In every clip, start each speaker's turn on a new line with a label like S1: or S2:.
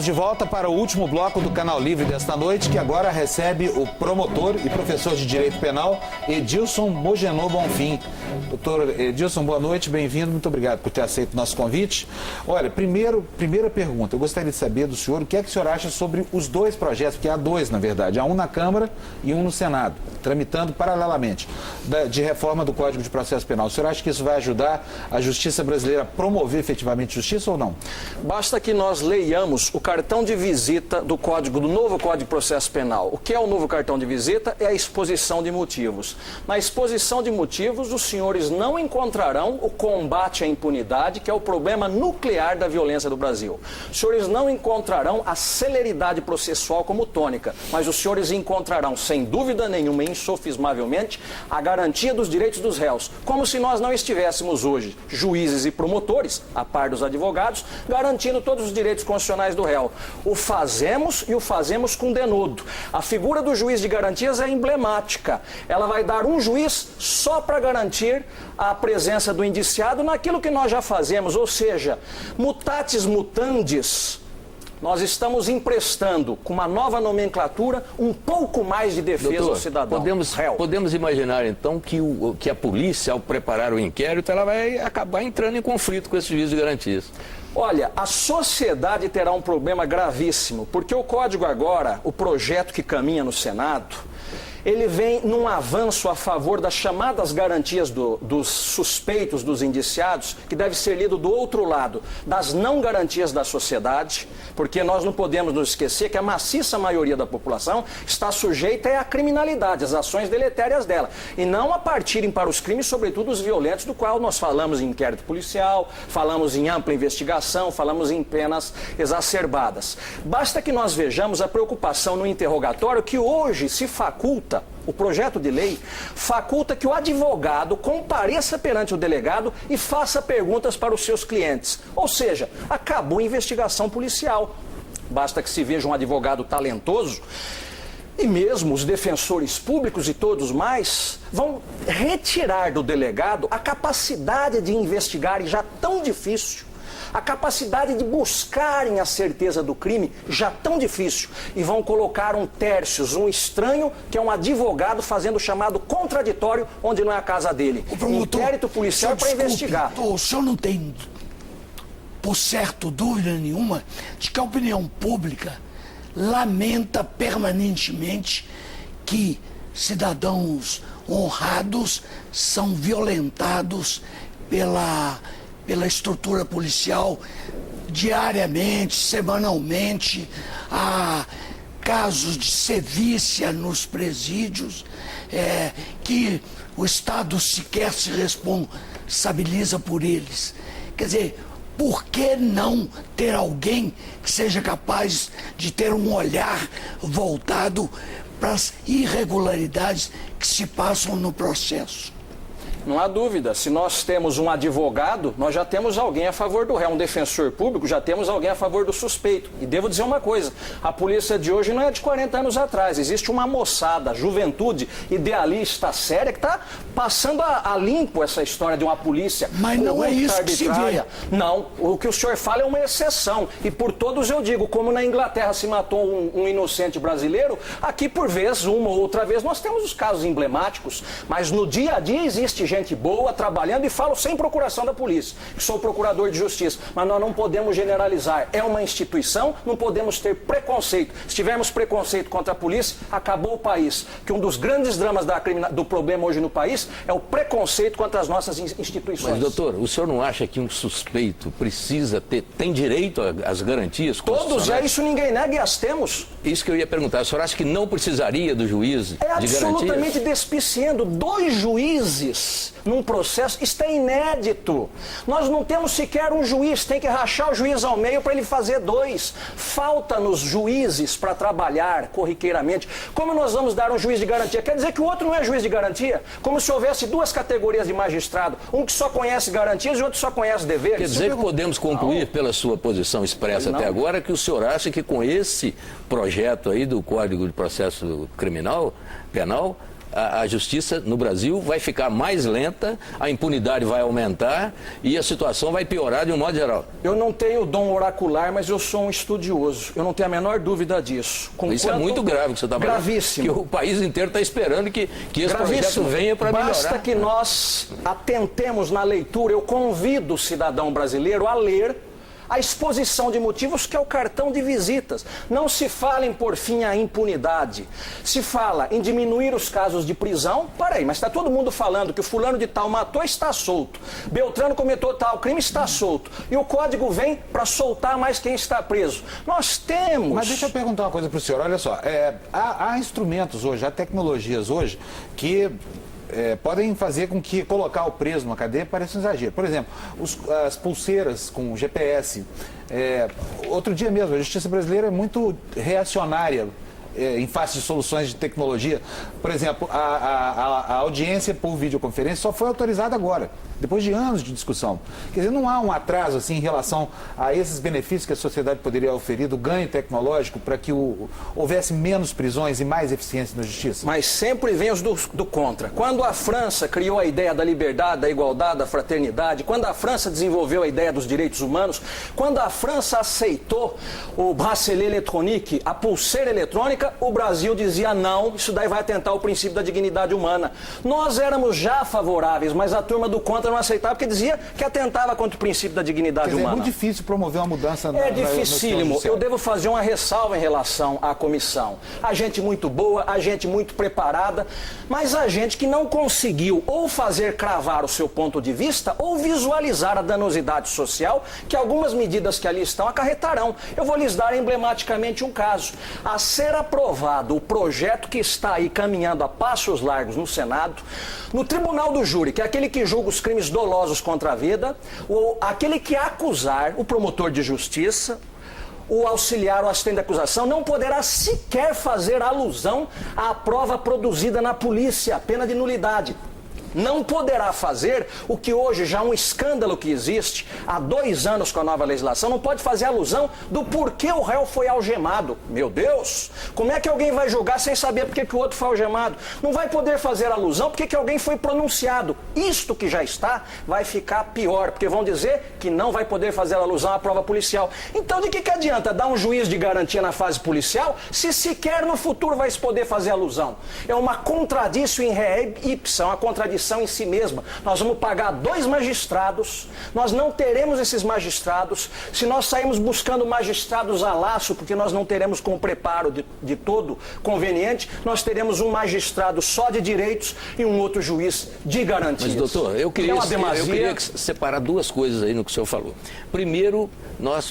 S1: Estamos de volta para o último bloco do Canal Livre desta noite, que agora recebe o promotor e professor de Direito Penal, Edilson Mogenô Bonfim. Doutor Edilson, boa noite, bem-vindo, muito obrigado por ter aceito o nosso convite. Olha, primeira pergunta, eu gostaria de saber do senhor o que é que o senhor acha sobre os dois projetos, porque há dois, na verdade, há um na Câmara e um no Senado, tramitando paralelamente, de reforma do Código de Processo Penal. O senhor acha que isso vai ajudar a justiça brasileira a promover efetivamente justiça ou não?
S2: Basta que nós leiamos o cartão de visita do novo Código de Processo Penal. O que é o novo cartão de visita? É a exposição de motivos. Na exposição de motivos, os senhores não encontrarão o combate à impunidade, que é o problema nuclear da violência do Brasil. Os senhores não encontrarão a celeridade processual como tônica, mas os senhores encontrarão, sem dúvida nenhuma, insofismavelmente, a garantia dos direitos dos réus. Como se nós não estivéssemos hoje, juízes e promotores, a par dos advogados, garantindo todos os direitos constitucionais do réu. O fazemos e o fazemos com denodo. A figura do juiz de garantias é emblemática. Ela vai dar um juiz só para garantir a presença do indiciado naquilo que nós já fazemos, ou seja, mutatis mutandis. Nós estamos emprestando, com uma nova nomenclatura, um pouco mais de defesa ao cidadão.
S3: Podemos imaginar, então, que a polícia, ao preparar o inquérito, ela vai acabar entrando em conflito com esse juiz de garantias.
S2: Olha, a sociedade terá um problema gravíssimo, porque o Código agora, o projeto que caminha no Senado, ele vem num avanço a favor das chamadas garantias dos suspeitos, dos indiciados, que deve ser lido do outro lado, das não garantias da sociedade, porque nós não podemos nos esquecer que a maciça maioria da população está sujeita à criminalidade, às ações deletérias dela, e não a partirem para os crimes, sobretudo os violentos, do qual nós falamos em inquérito policial, falamos em ampla investigação, falamos em penas exacerbadas. Basta que nós vejamos a preocupação no interrogatório que hoje se faculta. O projeto de lei faculta que o advogado compareça perante o delegado e faça perguntas para os seus clientes. Ou seja, acabou a investigação policial. Basta que se veja um advogado talentoso e mesmo os defensores públicos e todos mais vão retirar do delegado a capacidade de investigar, e já tão difícil, a capacidade de buscarem a certeza do crime, já tão difícil, e vão colocar um tércios, um estranho, que é um advogado fazendo o chamado contraditório, onde não é a casa dele. Inquérito policial para investigar.
S4: O senhor não tem, por certo, dúvida nenhuma de que a opinião pública lamenta permanentemente que cidadãos honrados são violentados pela estrutura policial diariamente, semanalmente. Há casos de sevícia nos presídios, que o Estado sequer se responsabiliza por eles. Quer dizer, por que não ter alguém que seja capaz de ter um olhar voltado para as irregularidades que se passam no processo?
S2: Não há dúvida, se nós temos um advogado, nós já temos alguém a favor do réu, um defensor público, já temos alguém a favor do suspeito. E devo dizer uma coisa, a polícia de hoje não é de 40 anos atrás, existe uma moçada, juventude idealista séria, que está passando a limpo essa história de uma polícia.
S4: Mas não é isso que se vê.
S2: Não, o que o senhor fala é uma exceção, e por todos eu digo, como na Inglaterra se matou um inocente brasileiro, aqui por vez, uma ou outra vez, nós temos os casos emblemáticos, mas no dia a dia existe gente boa, trabalhando, e falo sem procuração da polícia, que sou procurador de justiça, mas nós não podemos generalizar, é uma instituição, não podemos ter preconceito. Se tivermos preconceito contra a polícia, acabou o país, que um dos grandes dramas do problema hoje no país é o preconceito contra as nossas instituições.
S3: Mas, doutor, o senhor não acha que um suspeito precisa tem direito às garantias constitucionais?
S2: Todos, isso ninguém nega e as temos.
S3: Isso que eu ia perguntar, o senhor acha que não precisaria do juiz de garantias?
S2: É absolutamente despiciando. 2 juízes num processo, isso é inédito. Nós não temos sequer um juiz, tem que rachar o juiz ao meio para ele fazer 2. Falta-nos juízes para trabalhar corriqueiramente. Como nós vamos dar um juiz de garantia? Quer dizer que o outro não é juiz de garantia? Como se houvesse 2 categorias de magistrado, um que só conhece garantias e outro só conhece deveres.
S3: Quer dizer que podemos concluir, pela sua posição expressa até agora, que o senhor acha que com esse projeto aí do Código de Processo Penal, a justiça no Brasil vai ficar mais lenta, a impunidade vai aumentar e a situação vai piorar de um modo geral.
S2: Eu não tenho dom oracular, mas eu sou um estudioso. Eu não tenho a menor dúvida disso.
S3: Isso é muito grave que você está falando.
S2: Gravíssimo.
S3: Que o país inteiro está esperando que esse projeto venha para melhorar.
S2: Basta que nós atentemos na leitura. Eu convido o cidadão brasileiro a ler a exposição de motivos, que é o cartão de visitas. Não se fala em por fim a impunidade. Se fala em diminuir os casos de prisão. Peraí, mas está todo mundo falando que o fulano de tal matou, está solto. Beltrano cometeu tal crime, está solto. E o código vem para soltar mais quem está preso. Nós temos...
S1: Mas deixa eu perguntar uma coisa para o senhor. Olha só, há instrumentos hoje, há tecnologias hoje que... podem fazer com que colocar o preso na cadeia pareça um exagero. Por exemplo, as pulseiras com GPS. Outro dia mesmo, a justiça brasileira é muito reacionária em face de soluções de tecnologia. Por exemplo, a audiência por videoconferência só foi autorizada agora, depois de anos de discussão. Quer dizer, não há um atraso assim, em relação a esses benefícios que a sociedade poderia oferir, do ganho tecnológico, para que houvesse menos prisões e mais eficiência na justiça?
S2: Mas sempre vem os do contra. Quando a França criou a ideia da liberdade, da igualdade, da fraternidade, quando a França desenvolveu a ideia dos direitos humanos, quando a França aceitou o bracelet électronique, a pulseira eletrônica, o Brasil dizia não, isso daí vai atentar ao princípio da dignidade humana. Nós éramos já favoráveis, mas a turma do contra não aceitava, porque dizia que atentava contra o princípio da dignidade humana.
S1: É muito difícil promover uma mudança
S2: É dificílimo. Eu devo fazer uma ressalva em relação à comissão. A gente muito boa, a gente muito preparada, mas a gente que não conseguiu ou fazer cravar o seu ponto de vista ou visualizar a danosidade social que algumas medidas que ali estão acarretarão. Eu vou lhes dar emblematicamente um caso. A ser aprovado o projeto que está aí caminhando a passos largos no Senado, no Tribunal do Júri, que é aquele que julga os crimes dolosos contra a vida, ou aquele que acusar, o promotor de justiça, o auxiliar ou assistente de acusação, não poderá sequer fazer alusão à prova produzida na polícia, pena de nulidade. Não poderá fazer o que hoje já é um escândalo que existe há 2 anos com a nova legislação, não pode fazer alusão do porquê o réu foi algemado. Meu Deus, como é que alguém vai julgar sem saber por que o outro foi algemado? Não vai poder fazer alusão porque alguém foi pronunciado. Isto que já está vai ficar pior, porque vão dizer que não vai poder fazer alusão à prova policial. Então de que adianta dar um juiz de garantia na fase policial se sequer no futuro vai se poder fazer alusão? É uma contradição in re ipsa, uma contradição em si mesma. Nós vamos pagar 2 magistrados, nós não teremos esses magistrados. Se nós sairmos buscando magistrados a laço, porque nós não teremos com o preparo de todo conveniente, nós teremos um magistrado só de direitos e um outro juiz de garantias.
S3: Mas, doutor, eu queria separar 2 coisas aí no que o senhor falou. Primeiro,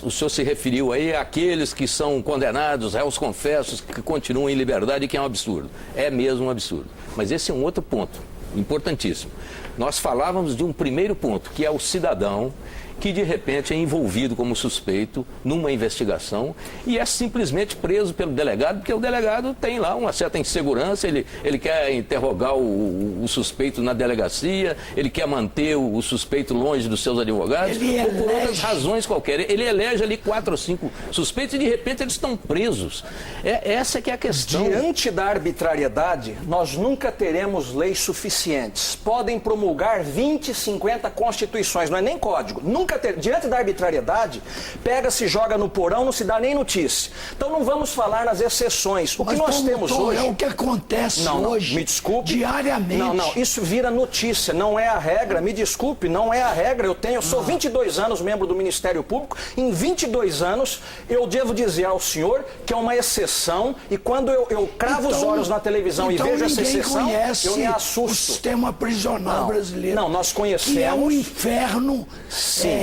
S3: o senhor se referiu aí àqueles que são condenados, réus confessos, que continuam em liberdade, que é um absurdo. É mesmo um absurdo. Mas esse é um outro ponto importantíssimo. Nós falávamos de um primeiro ponto, que é o cidadão que de repente é envolvido como suspeito numa investigação e é simplesmente preso pelo delegado, porque o delegado tem lá uma certa insegurança, ele quer interrogar o suspeito na delegacia, ele quer manter o suspeito longe dos seus advogados, ou por outras razões qualquer. Ele elege ali 4 ou 5 suspeitos e de repente eles estão presos. Essa que é a questão.
S2: Diante da arbitrariedade, nós nunca teremos leis suficientes. Podem promulgar 20, 50 constituições, não é nem código. Nunca diante da arbitrariedade, pega-se, joga no porão, não se dá nem notícia. Então não vamos falar nas exceções. O que nós temos hoje...
S4: é o que acontece hoje,
S2: me desculpe,
S4: diariamente.
S2: Não, isso vira notícia, não é a regra, me desculpe, não é a regra. Eu sou 22 anos membro do Ministério Público, em 22 anos eu devo dizer ao senhor que é uma exceção e quando eu cravo os olhos na televisão e vejo essa exceção, eu me assusto.
S4: O sistema prisional brasileiro.
S2: Não, nós conhecemos.
S4: Que é um inferno.
S2: Sim.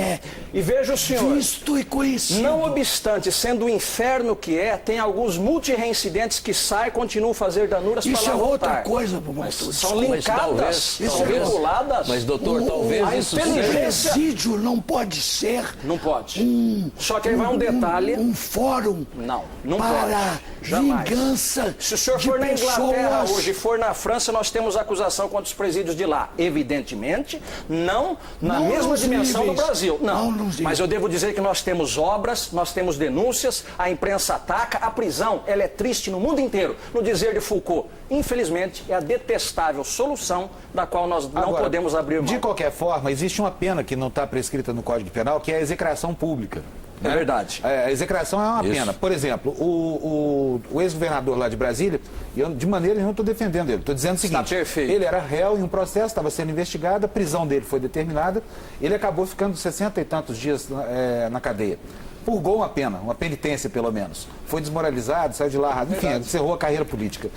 S2: E veja o senhor,
S4: visto e conhecido.
S2: Não obstante, sendo o inferno que é, tem alguns multireincidentes que saem e continuam a fazer danuras para lá voltar.
S4: Isso é outra coisa, promotor.
S2: São linkadas, são vinculadas.
S3: Mas, doutor, talvez isso seja...
S4: O presídio não pode ser...
S2: Não pode. Só que aí vai um detalhe...
S4: Um fórum
S2: não
S4: para
S2: jamais.
S4: Vingança.
S2: Se o senhor for na Inglaterra hoje e for na França, nós temos acusação contra os presídios de lá. Evidentemente, não na mesma dimensão do Brasil. Brasil. Não,
S4: Não existe.
S2: mas eu devo dizer que nós temos obras, nós temos denúncias, a imprensa ataca, a prisão, ela é triste no mundo inteiro. No dizer de Foucault, infelizmente, é a detestável solução da qual nós não podemos abrir mão.
S1: De qualquer forma, existe uma pena que não está prescrita no Código Penal, que é a execração pública.
S2: É verdade.
S1: A execração é uma pena. Por exemplo, o ex-governador lá de Brasília, eu de maneira nenhuma estou defendendo ele, estou dizendo o seguinte:
S2: Está perfeito.
S1: ele era réu em um processo, estava sendo investigado, a prisão dele foi determinada, ele acabou ficando 60 e tantos dias na cadeia. Purgou uma pena, uma penitência pelo menos. Foi desmoralizado, saiu de lá, enfim, encerrou a carreira política.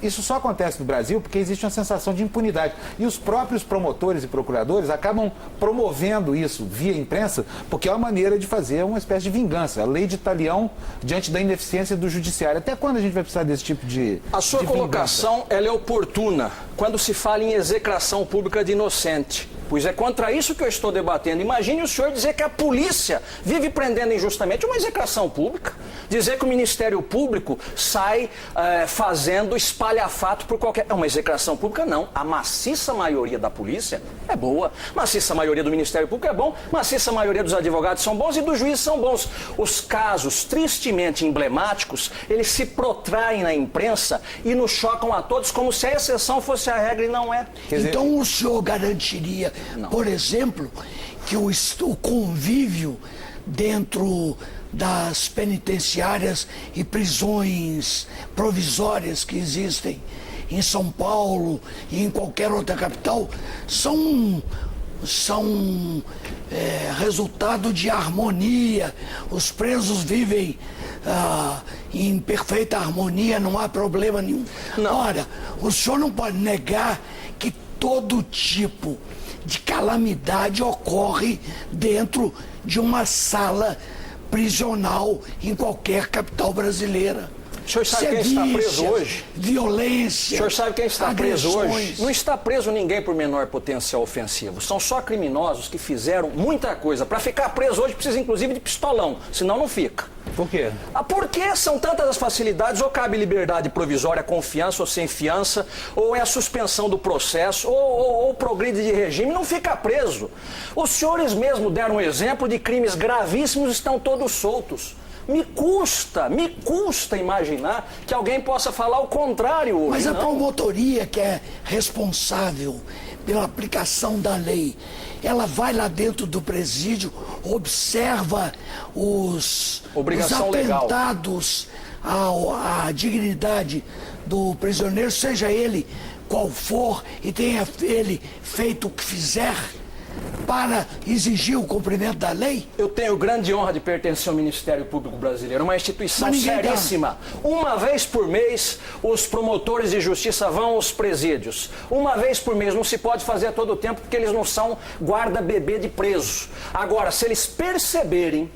S1: Isso só acontece no Brasil porque existe uma sensação de impunidade. E os próprios promotores e procuradores acabam promovendo isso via imprensa, porque é uma maneira de fazer uma espécie de vingança. A lei de talião diante da ineficiência do judiciário. Até quando a gente vai precisar desse tipo de
S2: A sua colocação, ela é oportuna quando se fala em execração pública de inocente. Pois é contra isso que eu estou debatendo. Imagine o senhor dizer que a polícia vive prendendo injustamente uma execração pública. Dizer que o Ministério Público sai fazendo espalhafato por qualquer... É uma execração pública, não. A maciça maioria da polícia é boa. Maciça maioria do Ministério Público é bom. Maciça maioria dos advogados são bons e dos juízes são bons. Os casos tristemente emblemáticos, eles se protraem na imprensa e nos chocam a todos como se a exceção fosse a regra e não é.
S4: Então o senhor garantiria, por exemplo, que o convívio dentro das penitenciárias e prisões provisórias que existem em São Paulo e em qualquer outra capital são resultado de harmonia, os presos vivem em perfeita harmonia, não há problema nenhum.
S2: Não.
S4: Ora, o senhor não pode negar que todo tipo de calamidade ocorre dentro de uma sala prisional em qualquer capital brasileira.
S2: O senhor sabe quem está preso hoje?
S4: Violência.
S2: O senhor sabe quem está preso hoje?
S4: agressões.
S2: Não está preso ninguém por menor potencial ofensivo. São só criminosos que fizeram muita coisa. Para ficar preso hoje precisa inclusive de pistolão, senão não fica.
S1: Por quê?
S2: Por que são tantas as facilidades? Ou cabe liberdade provisória, confiança ou sem fiança, ou é a suspensão do processo, ou progride de regime, não fica preso. Os senhores mesmo deram um exemplo de crimes gravíssimos, estão todos soltos. Me custa imaginar que alguém possa falar o contrário hoje.
S4: Mas a
S2: não?
S4: promotoria, que é responsável pela aplicação da lei, ela vai lá dentro do presídio, observa os atentados à dignidade do prisioneiro, seja ele qual for, e tenha ele feito o que fizer para exigir o cumprimento da lei?
S2: Eu tenho grande honra de pertencer ao Ministério Público Brasileiro, uma instituição seríssima. Uma vez por mês, os promotores de justiça vão aos presídios. Uma vez por mês, não se pode fazer a todo tempo, porque eles não são guarda-bebê de presos. Agora, se eles perceberem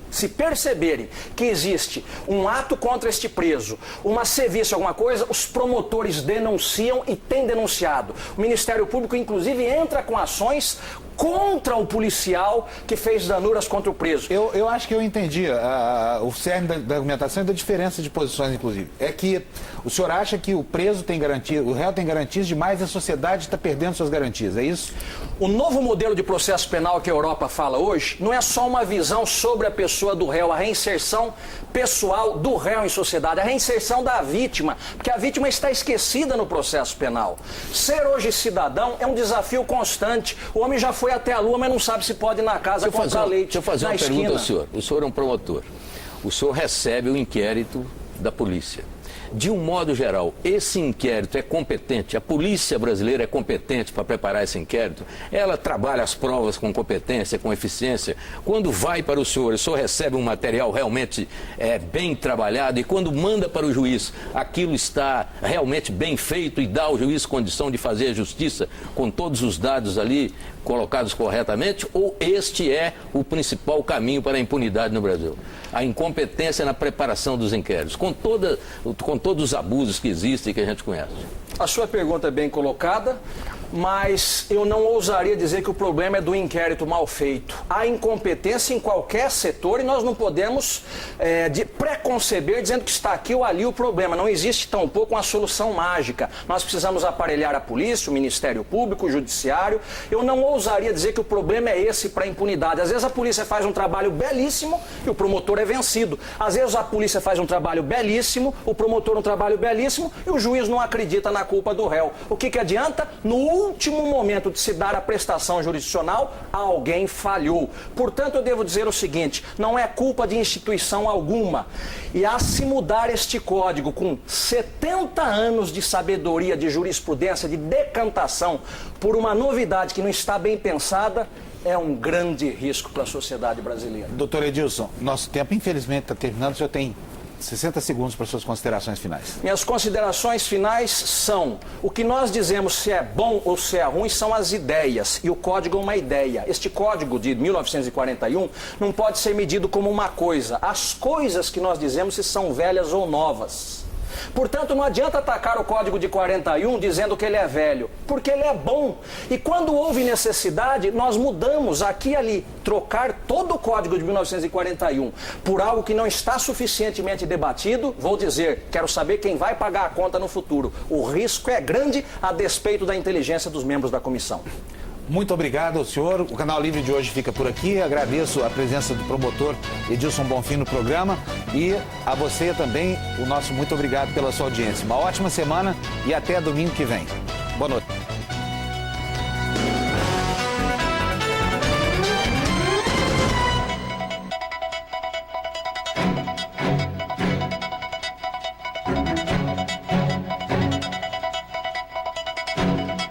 S2: que existe um ato contra este preso, uma sevícia, alguma coisa, os promotores denunciam e têm denunciado. O Ministério Público, inclusive, entra com ações contra o policial que fez danuras contra o preso.
S1: Eu acho que eu entendi o cerne da argumentação e da diferença de posições, inclusive. É que o senhor acha que o preso tem garantia, o réu tem garantias demais e a sociedade está perdendo suas garantias, é isso?
S2: O novo modelo de processo penal que a Europa fala hoje não é só uma visão sobre a pessoa do réu, a reinserção pessoal do réu em sociedade, a reinserção da vítima, porque a vítima está esquecida no processo penal. Ser hoje cidadão é um desafio constante. O homem já foi até a lua, mas não sabe se pode ir na casa comprar leite.
S3: Deixa eu fazer uma
S2: esquina.
S3: pergunta ao senhor. O senhor é um promotor. O senhor recebe o inquérito da polícia. De um modo geral, esse inquérito é competente? A polícia brasileira é competente para preparar esse inquérito? Ela trabalha as provas com competência, com eficiência? Quando vai para o senhor recebe um material realmente bem trabalhado e quando manda para o juiz, aquilo está realmente bem feito e dá ao juiz condição de fazer a justiça com todos os dados ali colocados corretamente? Ou este é o principal caminho para a impunidade no Brasil? A incompetência na preparação dos inquéritos, com todos os abusos que existem e que a gente conhece.
S2: A sua pergunta é bem colocada. mas eu não ousaria dizer que o problema é do inquérito mal feito. Há incompetência em qualquer setor e nós não podemos preconceber dizendo que está aqui ou ali o problema. Não existe tampouco uma solução mágica. Nós precisamos aparelhar a polícia, o Ministério Público, o Judiciário. Eu não ousaria dizer que o problema é esse para a impunidade. Às vezes a polícia faz um trabalho belíssimo e o promotor é vencido. Às vezes a polícia faz um trabalho belíssimo, o promotor um trabalho belíssimo e o juiz não acredita na culpa do réu. O que adianta? No último momento de se dar a prestação jurisdicional, alguém falhou. Portanto, eu devo dizer o seguinte, não é culpa de instituição alguma. E a se mudar este código com 70 anos de sabedoria, de jurisprudência, de decantação, por uma novidade que não está bem pensada, é um grande risco para a sociedade brasileira.
S1: Doutor Edilson, nosso tempo infelizmente está terminando, o senhor tem 60 segundos para suas considerações finais.
S2: Minhas considerações finais são: o que nós dizemos se é bom ou se é ruim são as ideias, e o código é uma ideia. Este código de 1941 não pode ser medido como uma coisa. As coisas que nós dizemos se são velhas ou novas. Portanto, não adianta atacar o Código de 41 dizendo que ele é velho, porque ele é bom. E quando houve necessidade, nós mudamos aqui e ali. Trocar todo o Código de 1941 por algo que não está suficientemente debatido, vou dizer, quero saber quem vai pagar a conta no futuro. O risco é grande a despeito da inteligência dos membros da comissão.
S1: Muito obrigado ao senhor. O Canal Livre de hoje fica por aqui. Agradeço a presença do promotor Edilson Bonfim no programa e a você também o nosso muito obrigado pela sua audiência. Uma ótima semana e até domingo que vem. Boa noite.